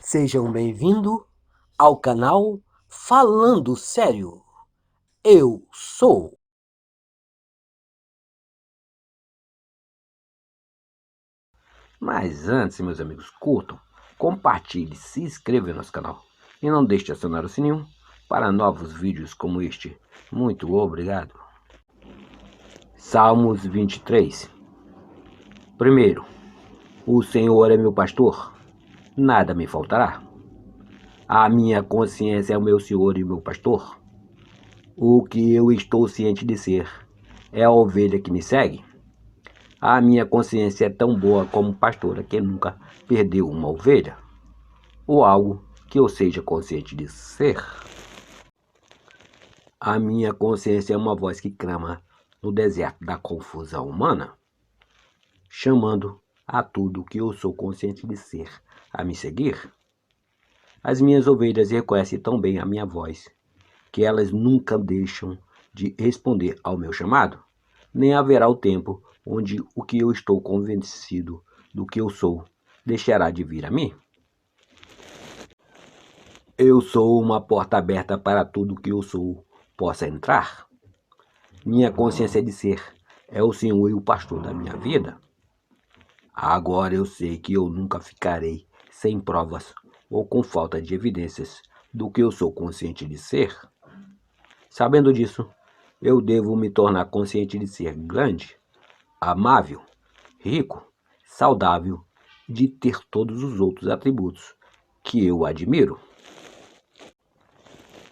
Sejam bem-vindos ao canal Falando Sério. Eu sou. Mas antes, meus amigos, curtam, compartilhem, se inscrevam no nosso canal e não deixe de acionar o sininho para novos vídeos como este. Muito obrigado. Salmos 23. Primeiro, o Senhor é meu pastor, nada me faltará. A minha consciência é o meu Senhor e meu pastor. O que eu estou ciente de ser é a ovelha que me segue. A minha consciência é tão boa como pastora que nunca perdeu uma ovelha, ou algo que eu seja consciente de ser. A minha consciência é uma voz que clama no deserto da confusão humana, chamando a tudo que eu sou consciente de ser a me seguir. As minhas ovelhas reconhecem tão bem a minha voz que elas nunca deixam de responder ao meu chamado, nem haverá o tempo onde o que eu estou convencido do que eu sou deixará de vir a mim. Eu sou uma porta aberta para tudo que eu sou possa entrar. Minha consciência de ser é o Senhor e o pastor da minha vida. Agora eu sei que eu nunca ficarei sem provas ou com falta de evidências do que eu sou consciente de ser. Sabendo disso, eu devo me tornar consciente de ser grande, amável, rico, saudável, de ter todos os outros atributos que eu admiro.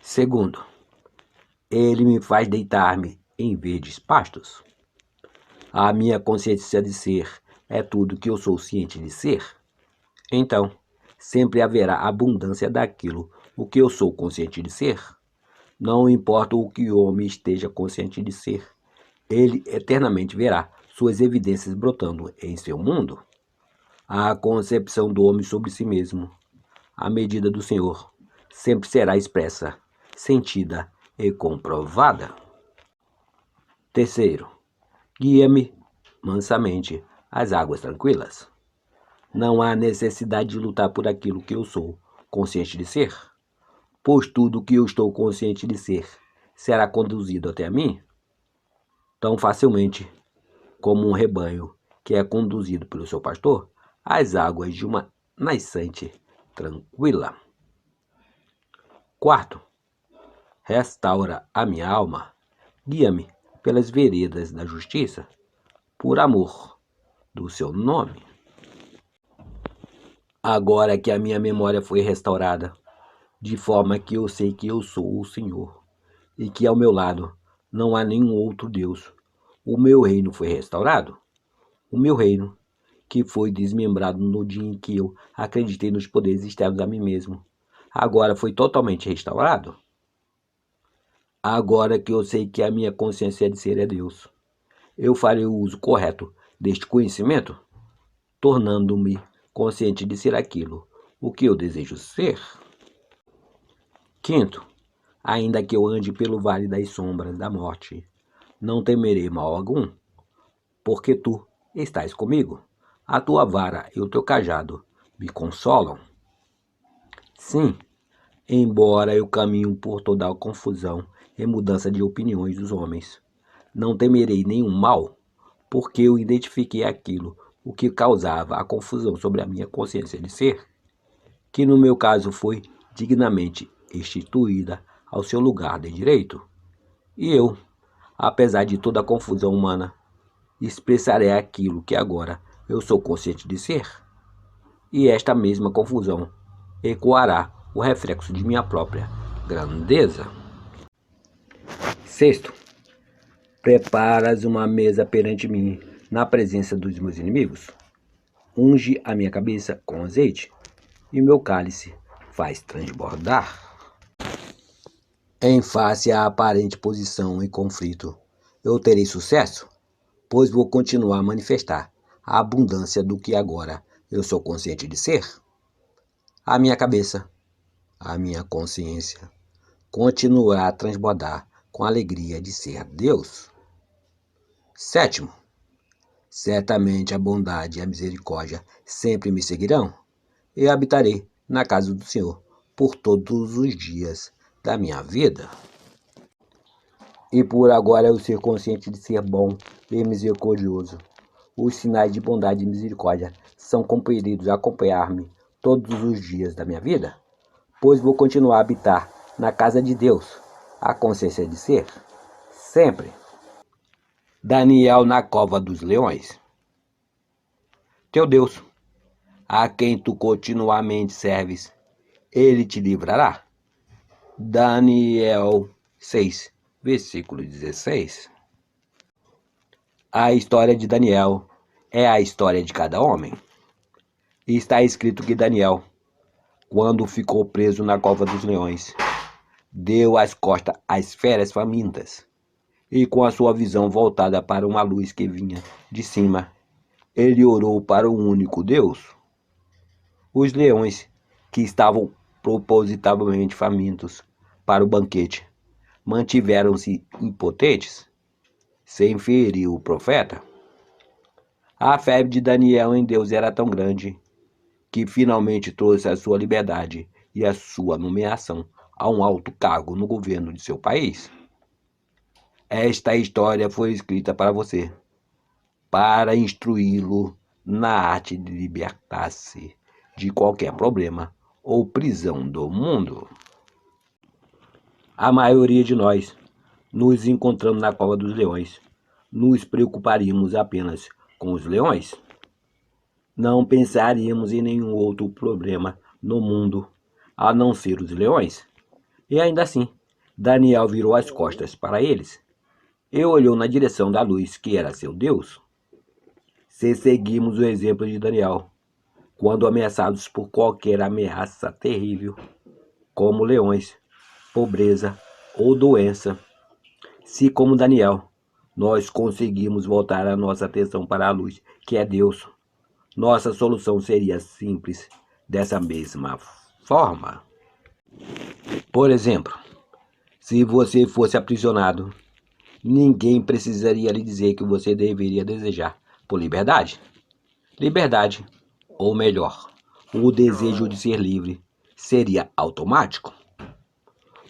Segundo, ele me faz deitar-me em verdes pastos. A minha consciência de ser é tudo que eu sou ciente de ser. Então, sempre haverá abundância daquilo o que eu sou consciente de ser. Não importa o que o homem esteja consciente de ser, ele eternamente verá suas evidências brotando em seu mundo. A concepção do homem sobre si mesmo, à medida do Senhor, sempre será expressa, sentida e comprovada. Terceiro, guia-me mansamente às águas tranquilas. Não há necessidade de lutar por aquilo que eu sou consciente de ser, pois tudo que eu estou consciente de ser será conduzido até a mim tão facilmente como um rebanho que é conduzido pelo seu pastor às águas de uma nascente tranquila. Quarto, restaura a minha alma, guia-me pelas veredas da justiça, por amor do seu nome. Agora que a minha memória foi restaurada, de forma que eu sei que eu sou o Senhor, e que ao meu lado não há nenhum outro Deus, o meu reino foi restaurado. O meu reino, que foi desmembrado no dia em que eu acreditei nos poderes externos a mim mesmo, agora foi totalmente restaurado. Agora que eu sei que a minha consciência de ser é Deus, eu farei o uso correto deste conhecimento, tornando-me consciente de ser aquilo o que eu desejo ser. Quinto, ainda que eu ande pelo vale das sombras da morte, não temerei mal algum, porque tu estás comigo. A tua vara e o teu cajado me consolam. Sim, embora eu caminhe por toda a confusão e mudança de opiniões dos homens, não temerei nenhum mal, porque eu identifiquei aquilo o que causava a confusão sobre a minha consciência de ser, que no meu caso foi dignamente instituída ao seu lugar de direito. E eu, apesar de toda a confusão humana, expressarei aquilo que agora eu sou consciente de ser. E esta mesma confusão ecoará o reflexo de minha própria grandeza. Sexto, preparas uma mesa perante mim na presença dos meus inimigos. Unge a minha cabeça com azeite, e meu cálice faz transbordar. Em face à aparente posição e conflito, eu terei sucesso, pois vou continuar a manifestar a abundância do que agora eu sou consciente de ser. A minha cabeça, a minha consciência, continuará a transbordar com a alegria de ser Deus. Sétimo, certamente a bondade e a misericórdia sempre me seguirão. Eu habitarei na casa do Senhor por todos os dias da minha vida. E por agora eu ser consciente de ser bom e misericordioso. Os sinais de bondade e misericórdia são compelidos a acompanhar-me todos os dias da minha vida, pois vou continuar a habitar na casa de Deus, a consciência de ser, sempre. Daniel na cova dos leões. Teu Deus, a quem tu continuamente serves, ele te livrará. Daniel 6, versículo 16. A história de Daniel é a história de cada homem. E está escrito que Daniel, quando ficou preso na cova dos leões, deu as costas às feras famintas, e com a sua visão voltada para uma luz que vinha de cima, ele orou para o único Deus. Os leões, que estavam propositavelmente famintos para o banquete, mantiveram-se impotentes, sem ferir o profeta. A fé de Daniel em Deus era tão grande que finalmente trouxe a sua liberdade e a sua nomeação a um alto cargo no governo de seu país. Esta história foi escrita para você, para instruí-lo na arte de libertar-se de qualquer problema ou prisão do mundo. A maioria de nós nos encontramos na cova dos leões. Nos preocuparíamos apenas com os leões? Não pensaríamos em nenhum outro problema no mundo a não ser os leões? E ainda assim, Daniel virou as costas para eles e olhou na direção da luz, que era seu Deus. Se seguimos o exemplo de Daniel, quando ameaçados por qualquer ameaça terrível, como leões, pobreza ou doença, se como Daniel, nós conseguimos voltar a nossa atenção para a luz, que é Deus, nossa solução seria simples dessa mesma forma. Por exemplo, se você fosse aprisionado, ninguém precisaria lhe dizer que você deveria desejar por liberdade. Liberdade, ou melhor, o desejo de ser livre, seria automático.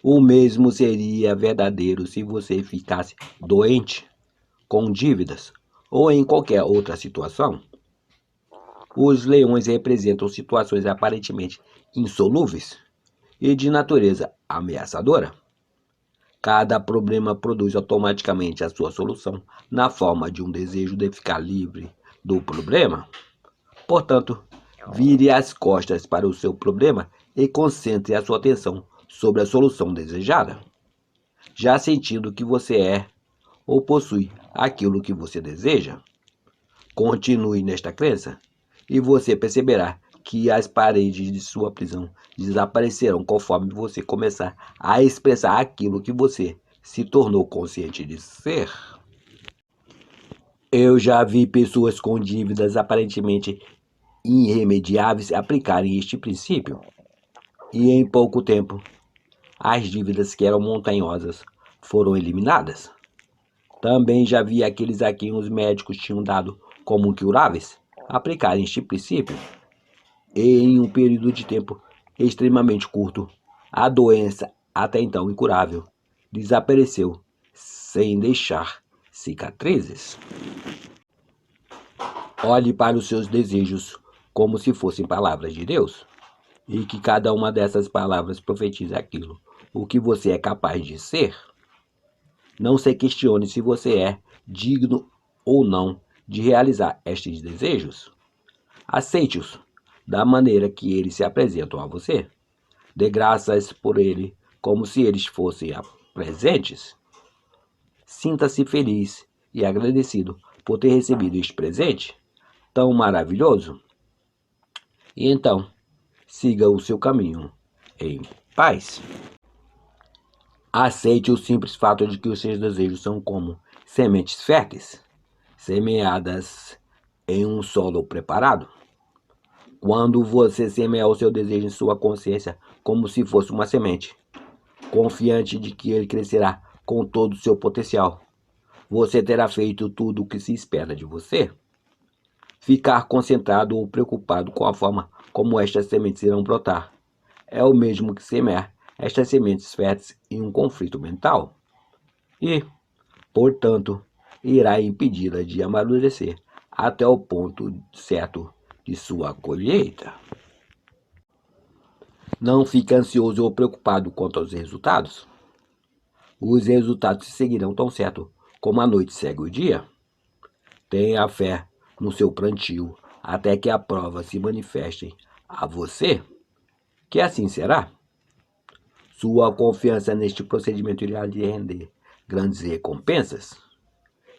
O mesmo seria verdadeiro se você ficasse doente, com dívidas ou em qualquer outra situação. Os leões representam situações aparentemente insolúveis e de natureza ameaçadora. Cada problema produz automaticamente a sua solução na forma de um desejo de ficar livre do problema. Portanto, vire as costas para o seu problema e concentre a sua atenção sobre a solução desejada. Já sentindo que você é ou possui aquilo que você deseja? Continue nesta crença e você perceberá que as paredes de sua prisão desaparecerão conforme você começar a expressar aquilo que você se tornou consciente de ser. Eu já vi pessoas com dívidas aparentemente irremediáveis aplicarem este princípio, e em pouco tempo, as dívidas que eram montanhosas foram eliminadas. Também já vi aqueles a quem os médicos tinham dado como incuráveis aplicarem este princípio, e em um período de tempo extremamente curto, a doença, até então incurável, desapareceu sem deixar cicatrizes. Olhe para os seus desejos como se fossem palavras de Deus, e que cada uma dessas palavras profetize aquilo, o que você é capaz de ser. Não se questione se você é digno ou não de realizar estes desejos. Aceite-os da maneira que eles se apresentam a você. Dê graças por ele como se eles fossem presentes. Sinta-se feliz e agradecido por ter recebido este presente tão maravilhoso. E então, siga o seu caminho em paz. Aceite o simples fato de que os seus desejos são como sementes férteis, semeadas em um solo preparado. Quando você semear o seu desejo em sua consciência como se fosse uma semente, confiante de que ele crescerá com todo o seu potencial, você terá feito tudo o que se espera de você. Ficar concentrado ou preocupado com a forma como estas sementes irão brotar. É o mesmo que semear estas sementes férteis em um conflito mental. E, portanto, irá impedi-la de amadurecer até o ponto certo de sua colheita. Não fique ansioso ou preocupado quanto aos resultados. Os resultados seguirão tão certo como a noite segue o dia. Tenha fé no seu plantio até que a prova se manifeste a você, que assim será. Sua confiança neste procedimento irá lhe render grandes recompensas.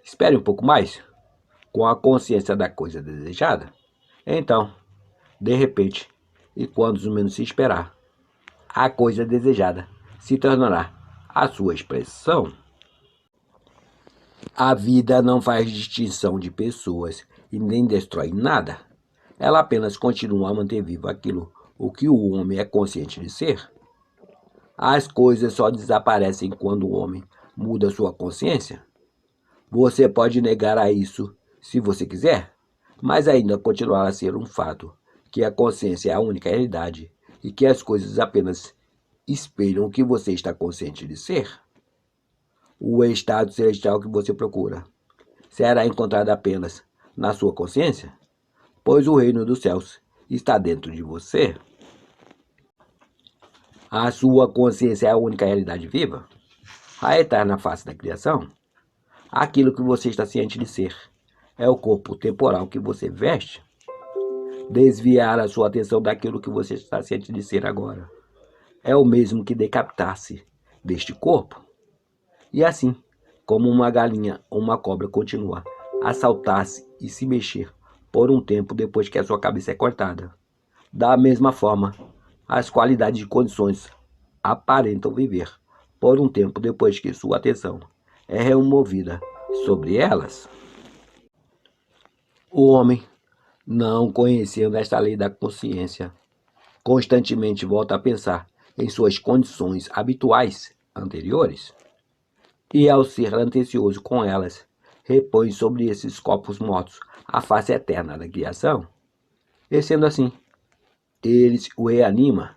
Espere um pouco mais, com a consciência da coisa desejada. Então, de repente, e quando menos se esperar, a coisa desejada se tornará a sua expressão. A vida não faz distinção de pessoas e nem destrói nada. Ela apenas continua a manter vivo aquilo o que o homem é consciente de ser. As coisas só desaparecem quando o homem muda sua consciência. Você pode negar a isso se você quiser, mas ainda continuará a ser um fato que a consciência é a única realidade e que as coisas apenas espelham o que você está consciente de ser. O estado celestial que você procura será encontrado apenas na sua consciência, pois o reino dos céus está dentro de você. A sua consciência é a única realidade viva, a eterna face da criação. Aquilo que você está ciente de ser é o corpo temporal que você veste. Desviar a sua atenção daquilo que você está ciente de ser agora é o mesmo que decapitar-se deste corpo. E assim, como uma galinha ou uma cobra continua a saltar-se e se mexer por um tempo depois que a sua cabeça é cortada, da mesma forma, as qualidades e condições aparentam viver por um tempo depois que sua atenção é removida sobre elas. O homem, não conhecendo esta lei da consciência, constantemente volta a pensar em suas condições habituais anteriores, e ao ser atencioso com elas, repõe sobre esses corpos mortos a face eterna da criação, e sendo assim, eles o reanima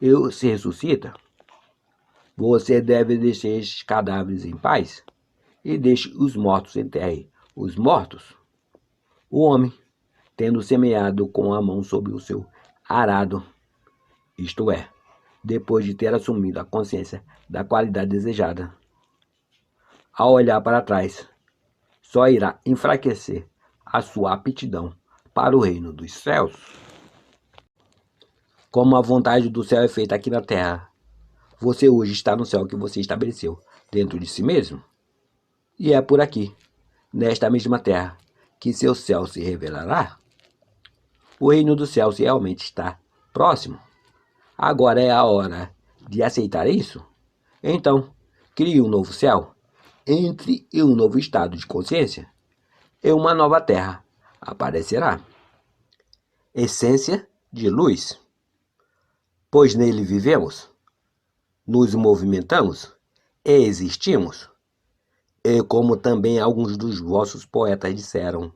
e se ressuscita. Você deve deixar estes cadáveres em paz e deixe os mortos enterrem os mortos. O homem, tendo semeado com a mão sobre o seu arado, isto é, depois de ter assumido a consciência da qualidade desejada, ao olhar para trás, só irá enfraquecer a sua aptidão para o reino dos céus. Como a vontade do céu é feita aqui na terra, você hoje está no céu que você estabeleceu dentro de si mesmo. E é por aqui, nesta mesma terra, que seu céu se revelará. O reino dos céus realmente está próximo. Agora é a hora de aceitar isso? Então, crie um novo céu, entre em um novo estado de consciência, e uma nova terra aparecerá. Essência de luz. Pois nele vivemos, nos movimentamos e existimos. E como também alguns dos vossos poetas disseram,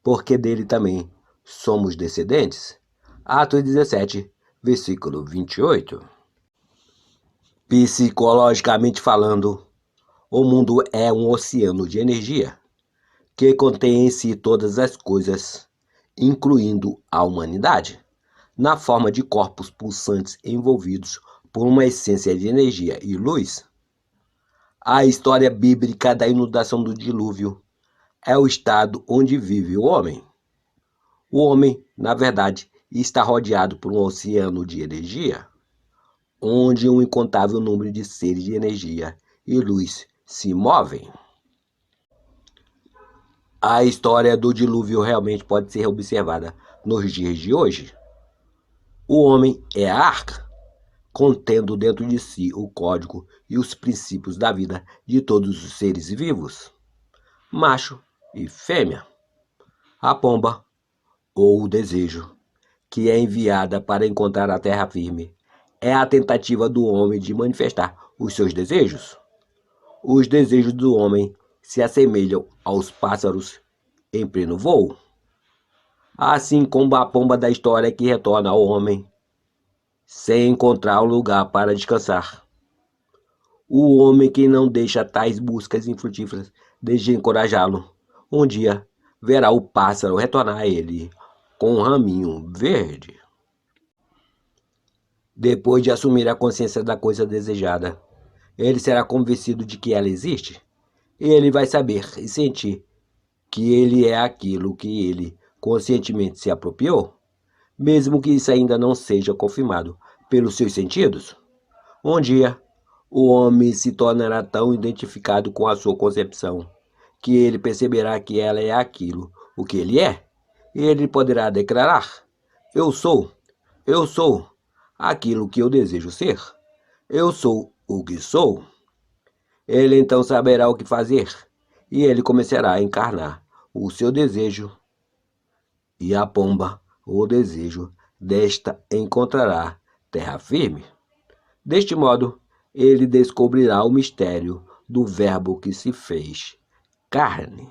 porque dele também somos descendentes. Atos 17, versículo 28. Psicologicamente falando, o mundo é um oceano de energia que contém em si todas as coisas, incluindo a humanidade, na forma de corpos pulsantes envolvidos por uma essência de energia e luz. A história bíblica da inundação do dilúvio é o estado onde vive o homem. O homem, na verdade, está rodeado por um oceano de energia, onde um incontável número de seres de energia e luz se movem. A história do dilúvio realmente pode ser observada nos dias de hoje. O homem é a arca, contendo dentro de si o código e os princípios da vida de todos os seres vivos, macho e fêmea. A pomba, ou o desejo, que é enviada para encontrar a terra firme, é a tentativa do homem de manifestar os seus desejos. Os desejos do homem se assemelham aos pássaros em pleno voo. assim como a pomba da história que retorna ao homem sem encontrar um lugar para descansar. O homem que não deixa tais buscas infrutíferas de encorajá-lo, um dia verá o pássaro retornar a ele com um raminho verde. Depois de assumir a consciência da coisa desejada, ele será convencido de que ela existe, e ele vai saber e sentir que ele é aquilo que ele conscientemente se apropriou, mesmo que isso ainda não seja confirmado pelos seus sentidos. Um dia, o homem se tornará tão identificado com a sua concepção que ele perceberá que ela é aquilo o que ele é, e ele poderá declarar: eu sou aquilo que eu desejo ser, eu sou o que sou. Ele então saberá o que fazer, e ele começará a encarnar o seu desejo, e a pomba, o desejo desta, encontrará terra firme. Deste modo, ele descobrirá o mistério do Verbo que se fez carne.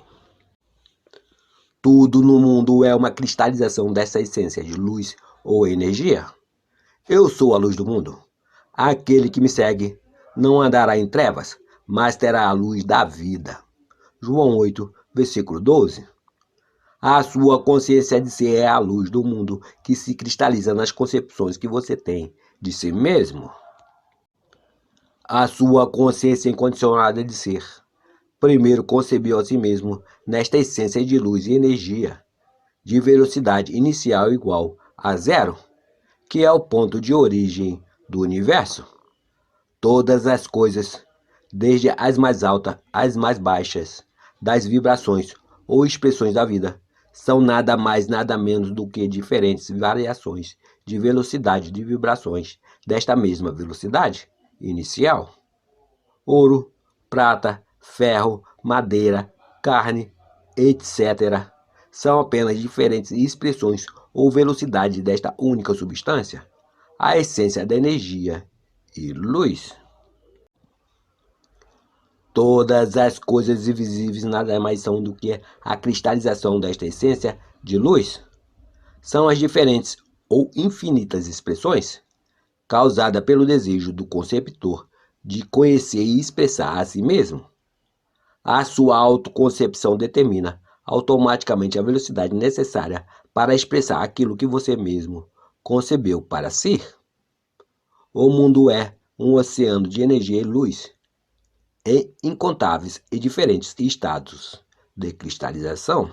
Tudo no mundo é uma cristalização dessa essência de luz ou energia. Eu sou a luz do mundo. Aquele que me segue não andará em trevas, mas terá a luz da vida. João 8, versículo 12. A sua consciência de si é a luz do mundo que se cristaliza nas concepções que você tem de si mesmo. A sua consciência incondicionada de ser primeiro concebeu a si mesmo nesta essência de luz e energia, de velocidade inicial igual a zero, que é o ponto de origem do universo. Todas as coisas, desde as mais altas às mais baixas, das vibrações ou expressões da vida, são nada mais nada menos do que diferentes variações de velocidade de vibrações desta mesma velocidade inicial. Ouro, prata, ferro, madeira, carne, etc. são apenas diferentes expressões ou velocidade desta única substância, a essência da energia e luz. Todas as coisas invisíveis nada mais são do que a cristalização desta essência de luz. São as diferentes ou infinitas expressões causadas pelo desejo do conceptor de conhecer e expressar a si mesmo. A sua autoconcepção determina automaticamente a velocidade necessária para expressar aquilo que você mesmo concebeu para si. O mundo é um oceano de energia e luz em incontáveis e diferentes estados de cristalização.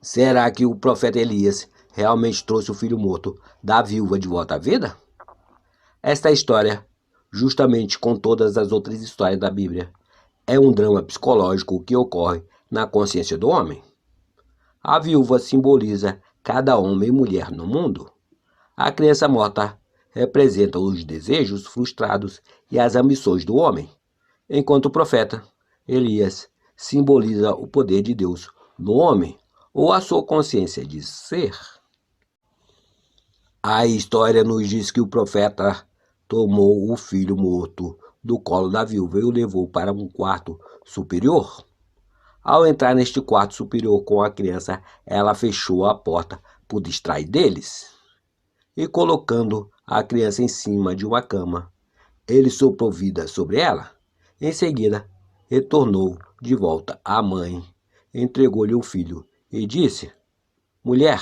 Será que o profeta Elias realmente trouxe o filho morto da viúva de volta à vida? Esta história, justamente com todas as outras histórias da Bíblia, é um drama psicológico que ocorre na consciência do homem. A viúva simboliza cada homem e mulher no mundo. A criança morta representa os desejos frustrados e as ambições do homem, enquanto o profeta Elias simboliza o poder de Deus no homem ou a sua consciência de ser. A história nos diz que o profeta tomou o filho morto do colo da viúva e o levou para um quarto superior. Ao entrar neste quarto superior com a criança, ela fechou a porta por distrair deles. E colocando a criança em cima de uma cama, ele soprou vida sobre ela. Em seguida, retornou de volta à mãe, entregou-lhe o filho e disse: Mulher,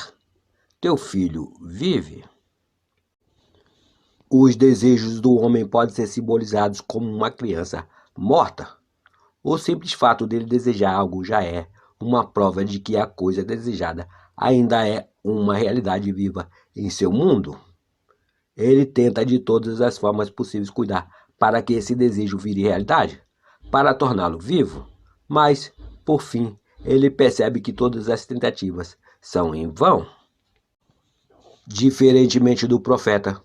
teu filho vive. Os desejos do homem podem ser simbolizados como uma criança morta. O simples fato dele desejar algo já é uma prova de que a coisa desejada ainda é uma realidade viva em seu mundo. Ele tenta de todas as formas possíveis cuidar para que esse desejo vire realidade, para torná-lo vivo, mas, por fim, ele percebe que todas as tentativas são em vão. Diferentemente do profeta,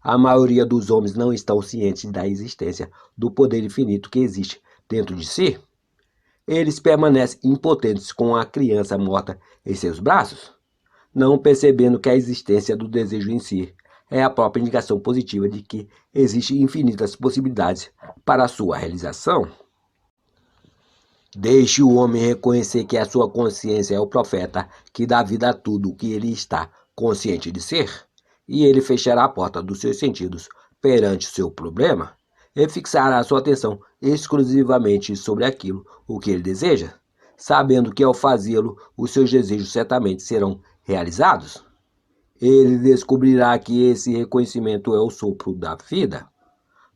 a maioria dos homens não estão cientes da existência do poder infinito que existe dentro de si. Eles permanecem impotentes com a criança morta em seus braços, não percebendo que a existência do desejo em si é a própria indicação positiva de que existem infinitas possibilidades para a sua realização. Deixe o homem reconhecer que a sua consciência é o profeta que dá vida a tudo o que ele está consciente de ser, e ele fechará a porta dos seus sentidos perante o seu problema e fixará sua atenção exclusivamente sobre aquilo o que ele deseja, sabendo que ao fazê-lo os seus desejos certamente serão realizados. Ele descobrirá que esse reconhecimento é o sopro da vida,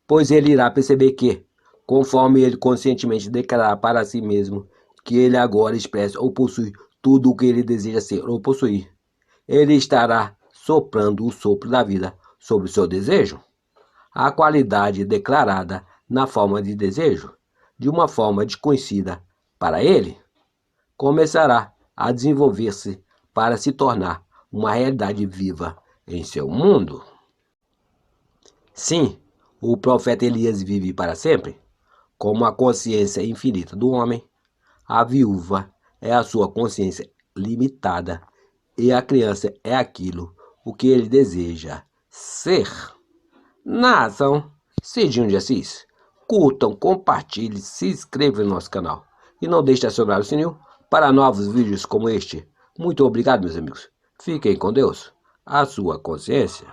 pois ele irá perceber que, conforme ele conscientemente declarar para si mesmo que ele agora expressa ou possui tudo o que ele deseja ser ou possuir, ele estará soprando o sopro da vida sobre o seu desejo. A qualidade declarada na forma de desejo, de uma forma desconhecida para ele, começará a desenvolver-se para se tornar uma realidade viva em seu mundo. Sim, o profeta Elias vive para sempre, como a consciência infinita do homem. A viúva é a sua consciência limitada e a criança é aquilo o que ele deseja ser. Nação Cidinho de Assis, curtam, compartilhem, se inscrevam no nosso canal e não deixe de acionar o sininho para novos vídeos como este. Muito obrigado, meus amigos. Fiquem com Deus, a sua consciência.